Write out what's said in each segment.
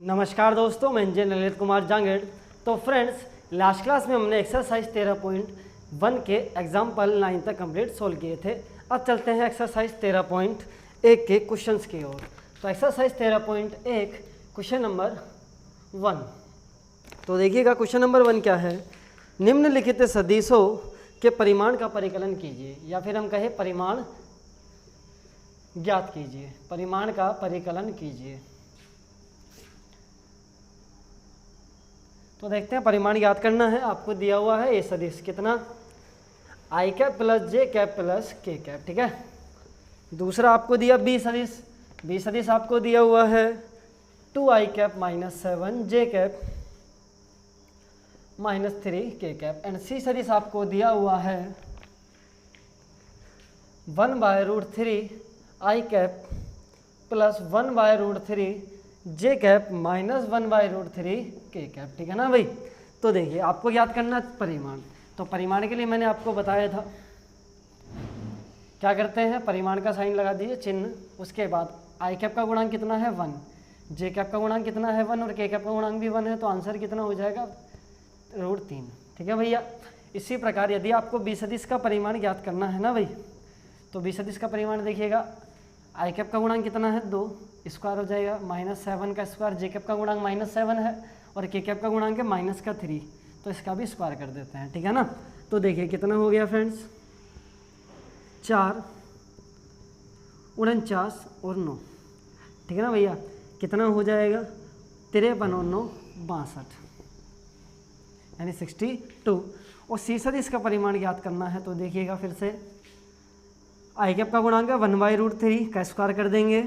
नमस्कार दोस्तों, मैं इंजीनियर ललित कुमार जांगेड़। तो फ्रेंड्स, लास्ट क्लास में हमने एक्सरसाइज 13.1 के एग्जाम्पल 9 तक कंप्लीट सोल्व किए थे। अब चलते हैं एक्सरसाइज 13.1 के क्वेश्चंस की ओर। तो एक्सरसाइज 13.1 क्वेश्चन नंबर 1। तो देखिएगा क्वेश्चन नंबर 1 क्या है। निम्नलिखित सदिशों के परिमाण का परिकलन कीजिए, या फिर हम कहें परिमाण ज्ञात कीजिए, परिमाण का परिकलन कीजिए। तो देखते हैं, परिमाण ज्ञात करना है। आपको दिया हुआ है ये सदिश कितना, आई cap plus j cap plus k cap, ठीक है। दूसरा आपको दिया बी सदिश, बी सदिश आपको दिया हुआ है 2i कैप माइनस 7 जे कैप माइनस 3 के कैप। एंड सी सदिश आपको दिया हुआ है 1/√3 आई कैप प्लस 1/√3 जे कैप माइनस 1/√3 के कैप, ठीक है ना भाई। तो देखिए, आपको याद करना परिमाण। तो परिमाण के लिए मैंने आपको बताया था, क्या करते हैं, परिमाण का साइन लगा दीजिए, चिन्ह। उसके बाद आई कैप का गुणांक कितना है 1, जे कैप का गुणांक कितना है 1 और के कैप का गुणांक भी 1 है। तो आंसर कितना हो जाएगा √3, ठीक है भैया। इसी प्रकार यदि आपको बी सदिश का परिमाण ज्ञात करना है ना भाई, तो बी सदिश का परिमाण देखिएगा, आई कैप का गुणांक कितना है 2, स्क्वायर हो जाएगा -7 का स्क्वायर, जे कैप का गुणांक -7 है और के कैप का गुणांक है -3, तो इसका भी स्क्वायर कर देते हैं, ठीक है ना। तो देखिए कितना हो गया फ्रेंड्स, 4 49 और 9, ठीक है ना भैया। कितना हो जाएगा 53 और 9 62, यानी 62। और सी सदिश का परिमाण ज्ञात करना है। तो देखिएगा फिर से, आई कैप का गुणांक है 1/√3 का स्क्वायर कर देंगे,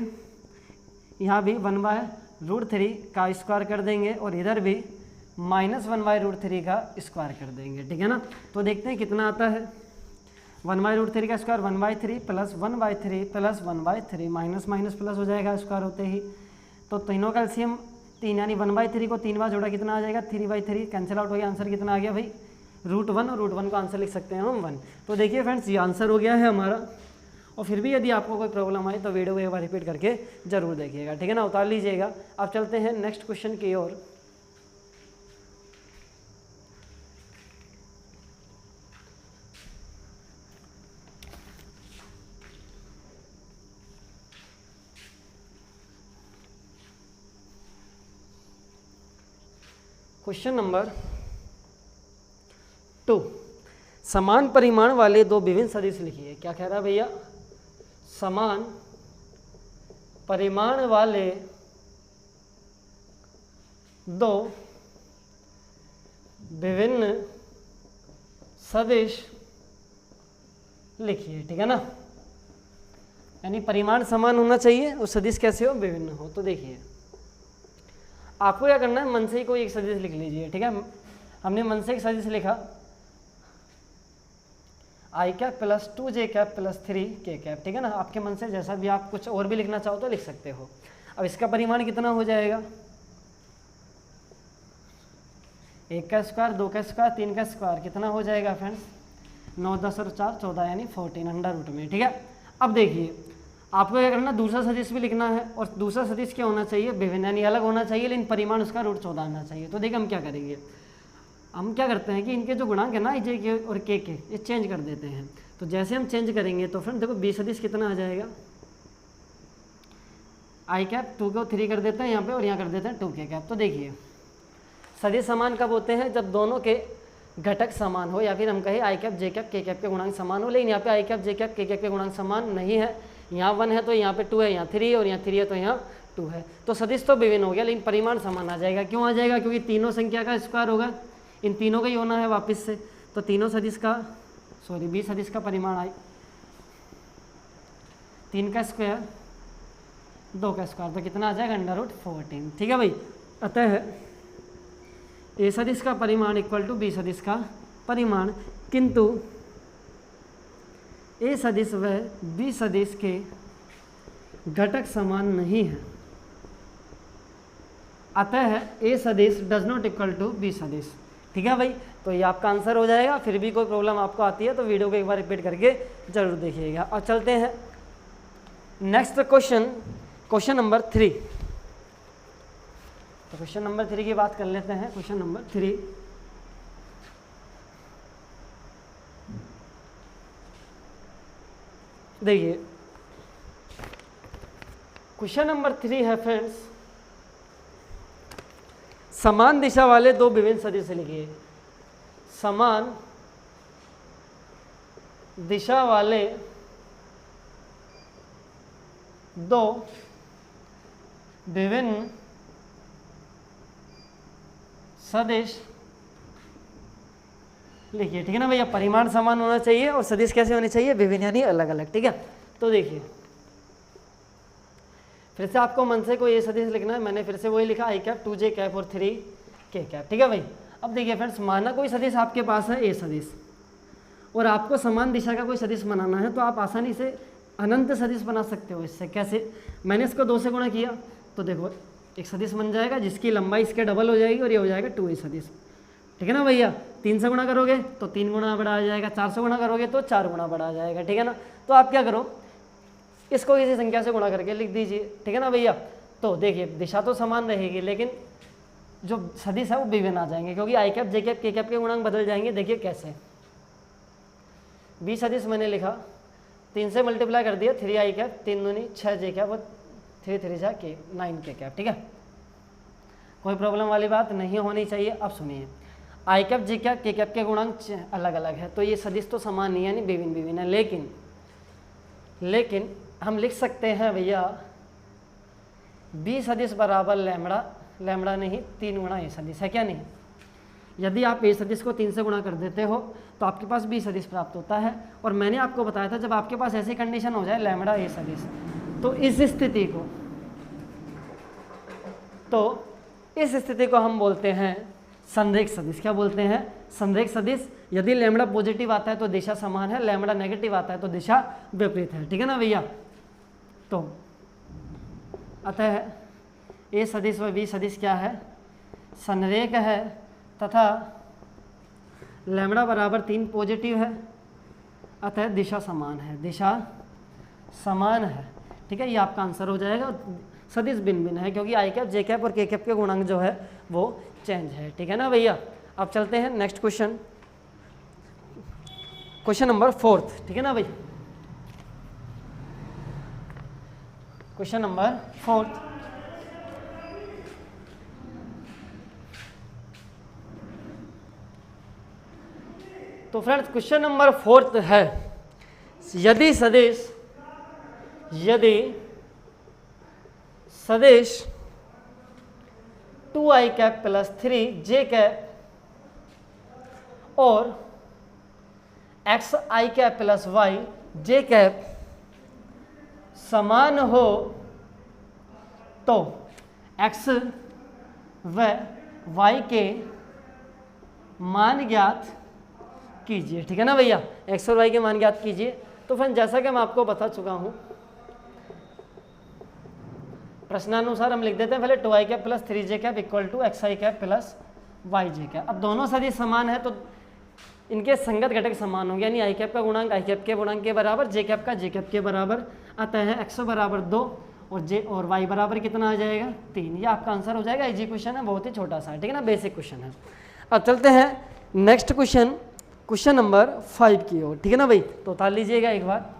यहाँ भी 1/√3 का स्क्वायर कर देंगे और इधर भी -1/√3 का स्क्वायर कर देंगे, ठीक है ना। तो देखते हैं कितना आता है। 1/√3 का square 1/3 plus 1/3 plus 1/3 minus minus plus हो जाएगा स्क्वायर होते ही। तो तीनों का एलसीएम 3, यानी 1/3 को 3 बार जोड़ा कितना आ जाएगा 3/3, कैंसिल आउट हो गया। आंसर कितना आ गया भाई √1, और √1 को आंसर लिख सकते हैं हम 1। तो देखिए फ्रेंड्स, ये आंसर हो गया है हमारा। और फिर भी यदि आपको कोई प्रॉब्लम आए तो वीडियो को एक बार रिपीट करके जरूर देखिएगा, ठीक है ना, उतार लीजिएगा। अब चलते हैं नेक्स्ट क्वेश्चन की ओर। क्वेश्चन नंबर 2, समान परिमाण वाले दो विभिन्न सदिश लिखिए। क्या कह रहा है भैया, समान परिमाण वाले दो विभिन्न सदिश लिखिए, ठीक है ना। यानी परिमाण समान होना चाहिए और सदिश कैसे हो, विभिन्न हो। तो देखिए, आपको क्या करना है, मन से ही कोई एक सदिश लिख लीजिए, ठीक है। हमने मन से एक सदिश लिखा, आई cap plus 2 j cap plus 3 के कैप, ठीक है ना। आपके मन से जैसा भी आप कुछ और भी लिखना चाहो तो लिख सकते हो। अब इसका परिमाण कितना हो जाएगा, 1 का स्क्वायर 2 का स्क्वायर 3 का स्क्वायर, कितना हो जाएगा फ्रेंड्स 9 10 और 4 14, यानी 14 अंडर रूट में, ठीक है। अब देखिए, आपको क्या करना, दूसरा सदिश भी लिखना है, और दूसरा सदिश क्या होना चाहिए, विभिन्न, यानी अलग होना चाहिए, लेकिन परिमाण उसका √14 आना चाहिए। तो देखिए हम क्या करेंगे, हम क्या करते हैं कि इनके जो गुणांक है ना, जे के और के ये चेंज कर देते हैं। तो जैसे हम चेंज करेंगे तो फ्रेंड देखो, बी सदिश कितना आ जाएगा, आई कैप 2 को 3 कर देते हैं यहाँ पे, और यहाँ कर देते हैं 2 के कैप। तो देखिए, सदिश समान कब होते हैं, जब दोनों के घटक समान हो, या फिर हम कहें आई कैप जे कैप के कैप के गुणांक समान हो। लेकिन यहाँ पे आई कैप जे कैप के कैप के गुणांक समान नहीं है, यहाँ 1 है तो यहाँ पे 2 है, यहाँ 3 है और यहाँ 3 है तो यहाँ 2 है। तो सदिश तो विभिन्न हो गया, लेकिन परिमाण समान आ जाएगा। क्यों आ जाएगा, क्योंकि तीनों संख्या का स्क्वायर होगा, इन तीनों का ही होना है वापस से। तो तीनों सदिश का, सॉरी बी सदिश का परिमाण आई 3 का स्क्वायर 2 का स्क्वायर, तो कितना आ जाएगा √14, ठीक है भाई। अतः ए सदिश का परिमाण इक्वल टू बी सदिश का परिमाण, किंतु ए सदिश व बी सदिश के घटक समान नहीं है। अतः ए सदिश does not equal to B सदिश, ठीक है भाई। तो ये आपका आंसर हो जाएगा। फिर भी कोई प्रॉब्लम आपको आती है तो वीडियो को एक बार रिपीट करके जरूर देखिएगा। और चलते हैं नेक्स्ट क्वेश्चन, क्वेश्चन नंबर 3। तो क्वेश्चन नंबर 3 की बात कर लेते हैं। क्वेश्चन नंबर 3, देखिए क्वेश्चन नंबर 3 है फ्रेंड्स, समान दिशा वाले दो विभिन्न सदिश लिखिए। समान दिशा वाले दो विभिन्न सदिश लिखिए, ठीक है ना भैया। परिमाण समान होना चाहिए और सदिश कैसे होने चाहिए, विभिन्न यानी अलग अलग, ठीक है। तो देखिए फिर से आपको मन से कोई ये सदिश लिखना है, मैंने फिर से वही लिखा आई कैप 2j कैप और 3k कैप, ठीक है भाई। अब देखिए फ्रेंड्स, माना कोई सदिश आपके पास है ए सदिश और आपको समान दिशा का कोई सदिश बनाना है, तो आप आसानी से अनंत सदिश बना सकते हो। इससे कैसे, मैंने इसको 2 से गुणा किया तो देखो एक सदिश बन जाएगा जिसकी लंबाई इसके डबल हो जाएगी और ये हो जाएगा 2a सदिश, ठीक है ना भैया। 3 से गुणा करोगे तो 3 गुणा बड़ा आ जाएगा, 4 से गुणा करोगे तो 4 गुणा बड़ा आ जाएगा, ठीक है ना। तो आप क्या करो, इसको किसी संख्या से गुणा करके लिख दीजिए, ठीक है ना भैया। तो देखिए दिशा तो समान रहेगी लेकिन जो सदिश है वो विभिन्न आ जाएंगे, क्योंकि आई कैप जे कैप के कैप के गुणांक बदल जाएंगे। देखिए कैसे, बी सदिश मैंने लिखा, 3 से मल्टीप्लाई कर दिया 3 आई कैप, 3 दूनी 6 जे कैप और 3 3 जा के 9k कैप, ठीक है। कोई प्रॉब्लम वाली बात नहीं होनी चाहिए। अब सुनिए, आई कैप जे कैप के कैप के गुणांक अलग अलग है, तो ये सदिश तो समान नहीं है यानी विभिन्न विभिन्न है। लेकिन हम लिख सकते हैं भैया बी सदिश बराबर लैम्बडा, लैम्बडा नहीं 3 गुणा ए सदिश है, क्या नहीं। यदि आप ए सदिश को 3 से गुणा कर देते हो तो आपके पास बी सदिश प्राप्त होता है। और मैंने आपको बताया था जब आपके पास ऐसी कंडीशन हो जाए लैम्बडा ए सदिश, तो इस स्थिति को हम बोलते हैं संरेख सदिश। क्या बोलते हैं, संरेख सदिश। यदि लैम्बडा पॉजिटिव आता है तो दिशा समान है, लैम्बडा नेगेटिव आता है तो दिशा विपरीत है, ठीक है ना भैया। तो अतः ए सदिश व बी सदिश क्या है, संरेख है तथा लैम्बडा बराबर 3 पॉजिटिव है, अतः दिशा समान है, दिशा समान है, ठीक है। ये आपका आंसर हो जाएगा। सदिश भिन्न भिन्न है क्योंकि आई कैप जे कैप और के कैप के गुणांक जो है वो चेंज है, ठीक है ना भैया। अब चलते हैं नेक्स्ट क्वेश्चन, क्वेश्चन नंबर 4, ठीक है ना भाई। क्वेश्चन नंबर 4, तो फ्रेंड्स क्वेश्चन नंबर 4 है, यदि सदिश 2i cap plus 3j cap और xi cap plus yj cap समान हो तो x व y के मान ज्ञात कीजिए, ठीक है ना भैया। x और y के मान ज्ञात कीजिए। तो फ्रेंड जैसा कि मैं आपको बता चुका हूं, प्रश्नानुसार हम लिख देते हैं पहले 2i cap plus 3j cap equal to xi cap plus yj cap. अब दोनों सदिश समान है तो इनके संगत घटक समान होंगे, यानी आई कैप का गुणांक आई कैप के गुणांक के बराबर, जे कैप का जे कैप के बराबर। अतः है x बराबर 2 और y बराबर कितना आ जाएगा 3। ये आपका आंसर हो जाएगा। इजी क्वेश्चन है, बहुत ही छोटा सा, ठीक है ना, बेसिक क्वेश्चन है। अब चलते हैं नेक्स्ट क्वेश्चन, क्वेश्चन नंबर 5 की ओर, ठीक है ना भाई। तो उतार लीजिएगा एक बार।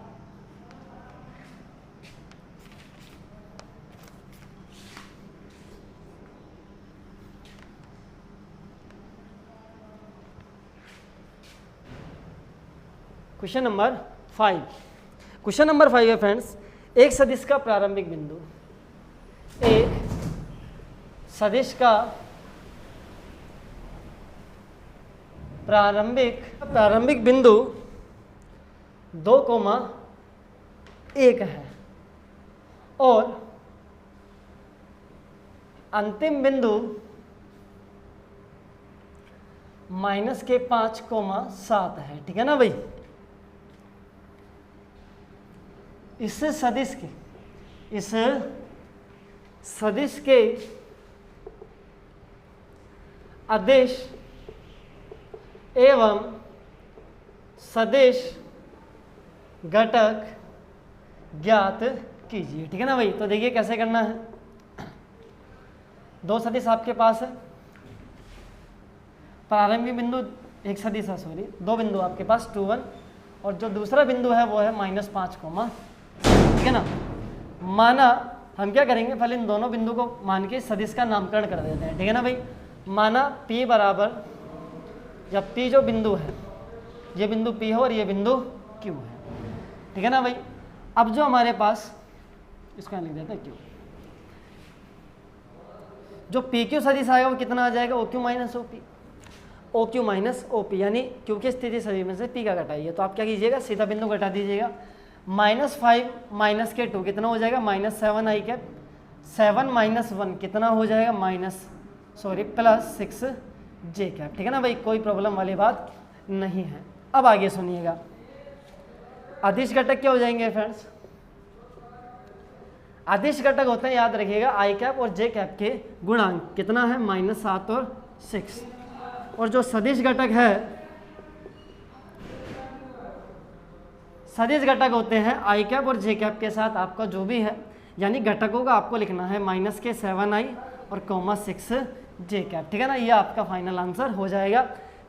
क्वेश्चन नंबर 5, क्वेश्चन नंबर 5 है फ्रेंड्स, एक सदिश का प्रारंभिक बिंदु, एक सदिश का प्रारंभिक बिंदु 2,1 है और अंतिम बिंदु -5,7 है, ठीक है ना भाई। इस सदिश के अदिश एवं सदिश घटक ज्ञात कीजिए, ठीक है ना भाई। तो देखिए कैसे करना है। दो सदिश आपके पास है, प्रारंभिक बिंदु एक सदिश है, सॉरी दो बिंदु आपके पास 2 1, और जो दूसरा बिंदु है वो है -5, ठीक है ना। माना हम क्या करेंगे, पहले इन दोनों बिंदु को मान के सदिश का नामकरण कर देते हैं, ठीक है ना भाई। माना P बराबर, जब P जो बिंदु है, ये बिंदु P है और ये बिंदु Q है, ठीक है ना भाई। अब जो हमारे पास, इसको लिख देते हैं Q, जो PQ सदिश आएगा वो कितना आ जाएगा, OQ minus OP, OQ minus OP, यानी Q की स्थिति सदिश में से P का घटाइए, तो आप क्या कीजिएगा, सीधा बिंदु घटा दीजिएगा। -5 माइनस के 2 कितना हो जाएगा, -7 i कैप, 7 - 1 कितना हो जाएगा, +6 j कैप, ठीक है ना भाई, कोई प्रॉब्लम वाली बात नहीं है। अब आगे सुनिएगा, अदिश घटक क्या हो जाएंगे फ्रेंड्स, अदिश घटक होते हैं, याद रखिएगा, आई कैप और जे कैप के गुणांक कितना है, -7 और 6, और जो सदिश घटक है, सदिश घटक होते हैं आई कैप और जे कैप के साथ आपका जो भी है, यानी घटकों का आपको लिखना है -7i और 6 जे कैप, ठीक है ना। ये आपका फाइनल आंसर हो जाएगा।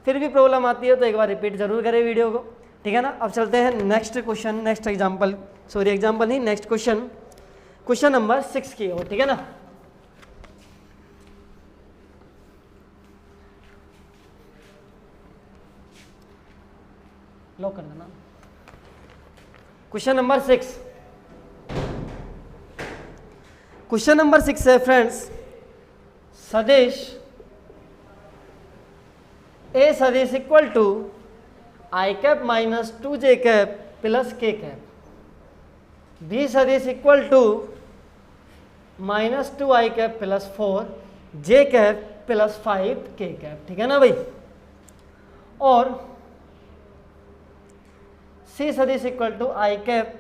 फिर भी प्रॉब्लम आती है तो एक बार रिपीट जरूर करें वीडियो को, ठीक है ना। अब चलते हैं next question, next example, sorry example नहीं, नेक्स्ट क्वेश्चन, क्वेश्चन नंबर 6 की ओर, ठीक है ना। लॉक कर देना। क्वेश्चन नंबर 6, क्वेश्चन नंबर 6 है फ्रेंड्स, सदिश ए सदिश equal to i cap -2 j cap plus k cap, B सदिश equal to -2 i cap plus 4 j cap plus 5 k cap, ठीक है ना भाई। और सी सदिश equal to i cap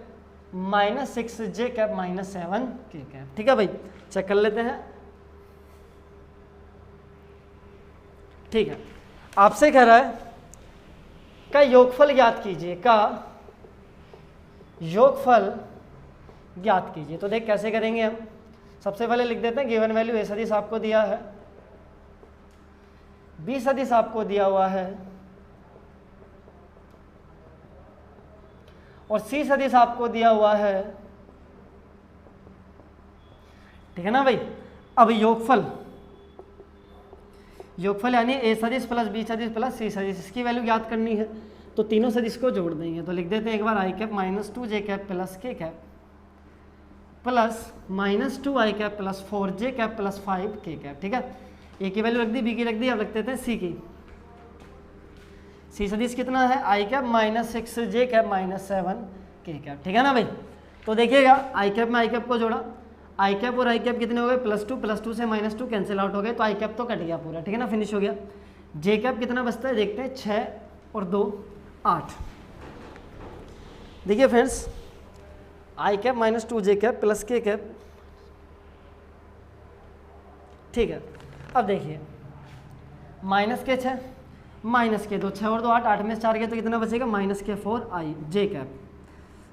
-6 j cap -7 k cap, ठीक है भाई। चेक कर लेते हैं, ठीक है। आपसे कह रहा है का योगफल ज्ञात कीजिए, का योगफल ज्ञात कीजिए। तो देख कैसे करेंगे हम, सबसे पहले लिख देते हैं गिवन वैल्यू ए सदिश आपको दिया है, बी सदिश आपको दिया हुआ है, और सी सदिश आपको दिया हुआ है, ठीक है ना भाई। अब योगफल, योगफल यानी ए सदिश प्लस बी सदिश प्लस सी सदिश, इसकी वैल्यू ज्ञात करनी है, तो तीनों सदिश को जोड़ देंगे। तो लिख देते हैं एक बार आई cap -2 j cap plus k cap plus -2 i cap plus 4 j cap plus 5 k cap, ठीक है। ए की वैल्यू रख दी, बी की रख दी, अब रख देते हैं सी की। सी सदिश कितना है, आई cap -6 j cap -7 k cap, ठीक है ना भाई। तो देखिएगा आई कैप में आई कैप को जोड़ा, आई कैप और आई कैप कितने हो गए, +2 से -2 कैंसिल आउट हो गए, तो आई कैप तो कट गया पूरा, ठीक है ना, फिनिश हो गया। जे कैप कितना बचता है देखते हैं, 6 और 2 8। देखिए फ्रेंड्स, आई cap -2 j cap plus k cap, ठीक है। अब देखिए माइनस के 6 माइनस के 2, 6 और 2 8, 8 में 4 गए तो कितना बचेगा, -4 आई जे कैप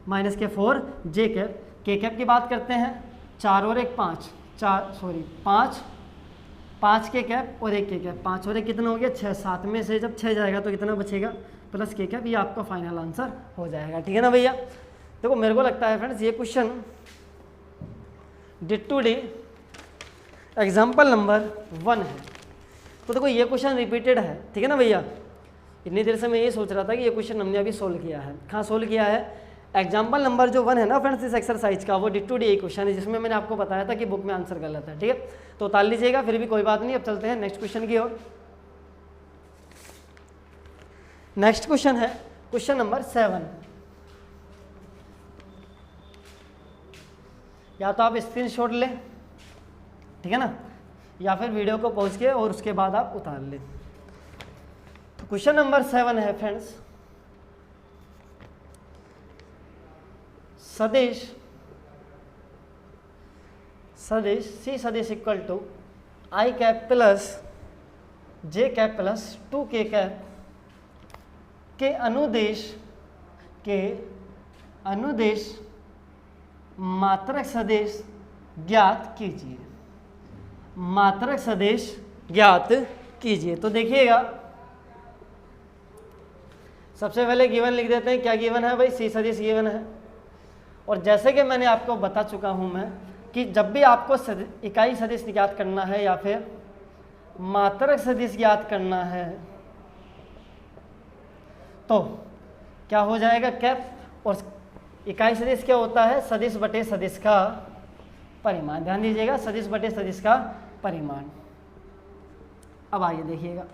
-4 जे कैप। के कैप की बात करते हैं, 4 और 1 5, 5 के कैप और 1 के कैप, 5 और 1 कितना हो गया 6, 7 में से जब 6 जाएगा तो कितना बचेगा, प्लस के कैप। ये आपका फाइनल आंसर हो जाएगा, ठीक है ना भैया। देखो मेरे को लगता है फ्रेंड्स ये question did to D example number 1 है। तो देखो ये क्वेश्चन रिपीटेड है, ठीक है ना भैया। इतनी देर से मैं ये सोच रहा था कि ये क्वेश्चन हमने अभी सोल्व किया है, कहाँ सोल्व किया है, एग्जाम्पल नंबर जो 1 है ना फ्रेंड्स इस एक्सरसाइज का, वो डिड टू डी क्वेश्चन है, जिसमें मैंने आपको बताया था कि बुक में आंसर गलत है, ठीक है। तो उतार लीजिएगा, फिर भी कोई बात नहीं। अब चलते हैं नेक्स्ट क्वेश्चन की ओर। नेक्स्ट क्वेश्चन है क्वेश्चन नंबर 7। या तो आप स्क्रीनशॉट लें, ठीक है ना, या फिर वीडियो को पॉज के और उसके बाद आप उतार लें। तो क्वेश्चन नंबर 7 है फ्रेंड्स, सदिश सी सदिश equal to i cap plus j cap plus 2 k cap के अनुदेश मात्रक सदिश ज्ञात कीजिए। मात्रक सदिश ज्ञात कीजिए। तो देखिएगा सबसे पहले गिवन लिख देते हैं। क्या गिवन है भाई? सी सदिश गिवन है। और जैसे कि मैंने आपको बता चुका हूं मैं कि जब भी आपको इकाई सदिश ज्ञात करना है या फिर मात्रक सदिश ज्ञात करना है तो क्या हो जाएगा? कैप। और इकाई सदिश क्या होता है? सदिश बटे सदिश का परिमाण। ध्यान दीजिएगा, सदिश बटे सदिश का परिमाण। अब आइए देखिएगा,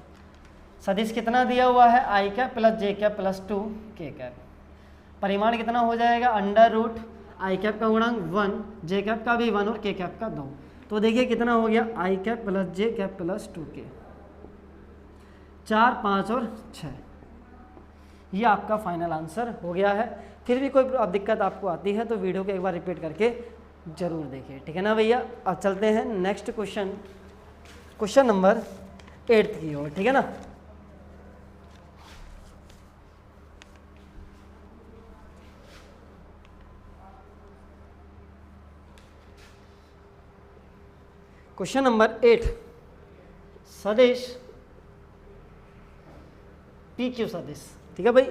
सदिश कितना दिया हुआ है? आई cap plus j cap plus 2 k cap. परिमाण कितना हो जाएगा? अंडर रूट आई कैप का गुणांक 1, जे कैप का भी 1 और के कैप का 2। तो देखिए कितना हो गया? आई cap plus j cap plus 2 के, 4, 5 और 6। ये आपका फाइनल आंसर हो गया है। फिर भी कोई दिक्कत आपको आती है तो वीडियो को एक बार रिपीट करके जरूर देखिए, ठीक है ना भैया। अब चलते हैं नेक्स्ट क्वेश्चन, क्वेश्चन नंबर 8 की ओर, ठीक है ना। क्वेश्चन नंबर 8, सदिश पी क्यू सदिश, ठीक है भाई,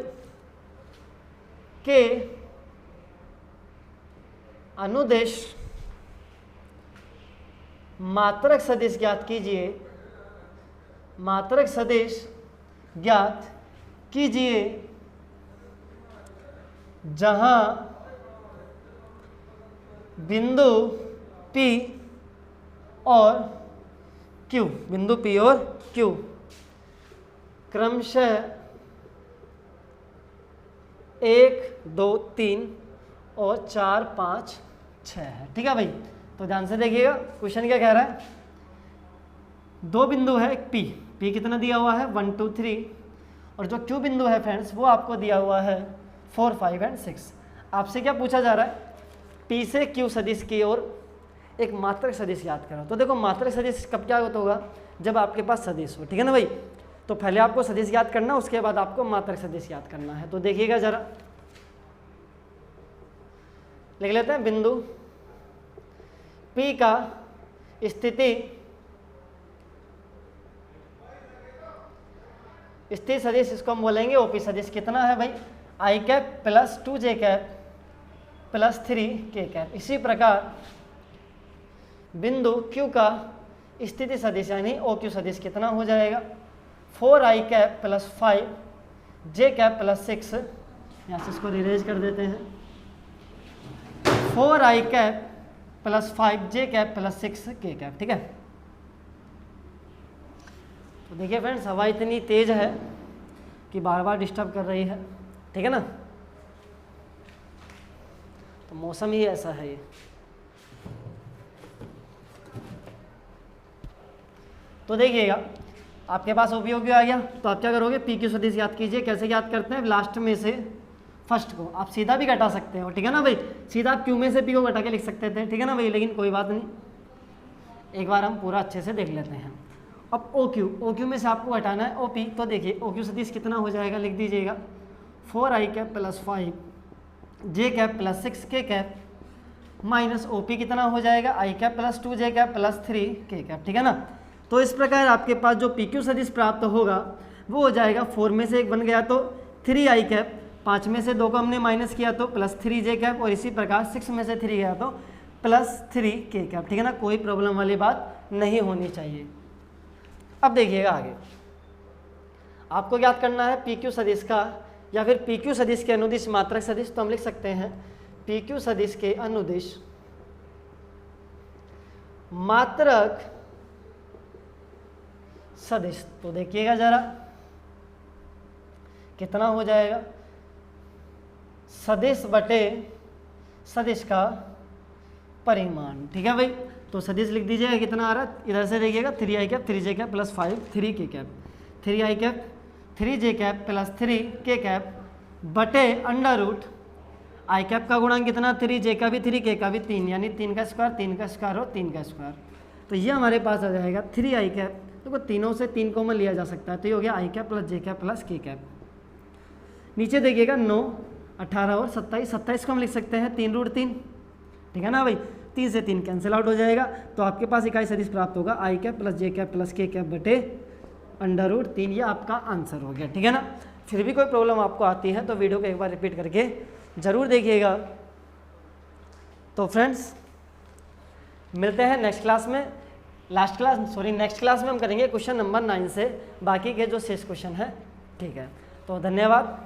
के अनुदेश मात्रक सदिश ज्ञात कीजिए। मात्रक सदिश ज्ञात कीजिए जहां बिंदु P और Q, बिंदु P और Q क्रमशः 1, 2, 3 और 4, 5, 6 है, ठीक है भाई। तो ध्यान से देखिएगा क्वेश्चन क्या कह रहा है। दो बिंदु है, एक P कितना दिया हुआ है? 1, 2, 3। और जो Q बिंदु है फ्रेंड्स वो आपको दिया हुआ है 4, 5 और 6। आपसे क्या पूछा जा रहा है? P से Q सदिश की ओर एक मात्रक सदिश याद करो। तो देखो मात्रक सदिश कब क्या होगा? जब आपके पास सदिश हो, ठीक है ना भाई। तो पहले आपको सदिश याद करना, उसके बाद आपको मात्रक सदिश याद करना है। तो देखिएगा जरा, लिख लेते हैं। बिंदु P का स्थिति सदिश, इसको हम बोलेंगे OP सदिश। कितना है भाई? आई cap plus 2 j cap plus 3 के कैप। इसी प्रकार बिंदु Q का स्थिति सदिश यानी OQ सदिश कितना हो जाएगा? 4 आई कैप प्लस 5 जे कैप प्लस 6। यहाँ से इसको रिरेज कर देते हैं। 4 आई कैप प्लस 5 जे कैप प्लस 6 के कैप, ठीक है। तो देखिए फ्रेंड्स, हवा इतनी तेज है कि बार बार डिस्टर्ब कर रही है, ठीक है ना। तो मौसम ही ऐसा है ये। तो देखिएगा आपके पास उपयोगी आ गया, तो आप क्या करोगे? पी क्यू सदिश याद कीजिए। कैसे याद करते हैं? लास्ट में से फर्स्ट को आप सीधा भी घटा सकते हो, ठीक है ना भाई। सीधा आप क्यू में से पी को घटा के लिख सकते थे, ठीक है ना भाई, लेकिन कोई बात नहीं, एक बार हम पूरा अच्छे से देख लेते हैं। अब ओ क्यू में से आपको घटाना है OP। तो देखिए OQ सदिश कितना हो जाएगा? लिख दीजिएगा 4 आई कैप प्लस 5 जे कैप प्लस 6 के कैप माइनस OP कितना हो जाएगा? आई cap plus 2 j cap plus 3 के कैप, ठीक है ना। तो इस प्रकार आपके पास जो PQ सदिश प्राप्त होगा वो हो जाएगा 4 में से 1 बन गया तो 3 आई कैप, 5 में से 2 को हमने माइनस किया तो प्लस 3 जे कैप, और इसी प्रकार 6 में से 3 गया तो प्लस 3 के कैप, ठीक है ना। कोई प्रॉब्लम वाली बात नहीं होनी चाहिए। अब देखिएगा आगे, आपको याद करना है PQ सदिश का या फिर PQ सदिश के अनुदिश मात्रक सदिश। तो हम लिख सकते हैं PQ सदिश के अनुदिश मात्रक सदिश। तो देखिएगा जरा कितना हो जाएगा? सदिश बटे सदिश का परिमाण, ठीक है भाई। तो सदिश लिख दीजिएगा कितना आ रहा है? इधर से देखिएगा 3 आई कैप 3 जे कैप प्लस 5 3 के कैप, 3 आई कैप 3 जे कैप प्लस 3 के कैप बटे अंडर रूट आई कैप का गुणांक कितना? 3, जे का भी 3, के का भी 3, यानी 3 का स्क्वायर 3 का स्क्वायर और 3 का स्क्वायर। तो ये हमारे पास आ जाएगा 3 आई कैप। देखो तीनों से 3 कॉमन लिया जा सकता है, तो ये हो गया आई cap plus j cap plus k cap. नीचे देखिएगा 9, 18 और 27, 27 को हम लिख सकते हैं 3 रूट 3, ठीक है ना भाई। 3 से 3 कैंसिल आउट हो जाएगा, तो आपके पास इकाई सदिश प्राप्त होगा आई cap plus j cap plus k cap बटे √3। ये आपका आंसर हो गया, ठीक है ना। फिर भी कोई प्रॉब्लम आपको आती है तो वीडियो को एक बार रिपीट करके ज़रूर देखिएगा। तो फ्रेंड्स मिलते हैं नेक्स्ट क्लास में, नेक्स्ट क्लास में हम करेंगे क्वेश्चन नंबर 9 से बाकी के जो शेष क्वेश्चन है, ठीक है। तो धन्यवाद।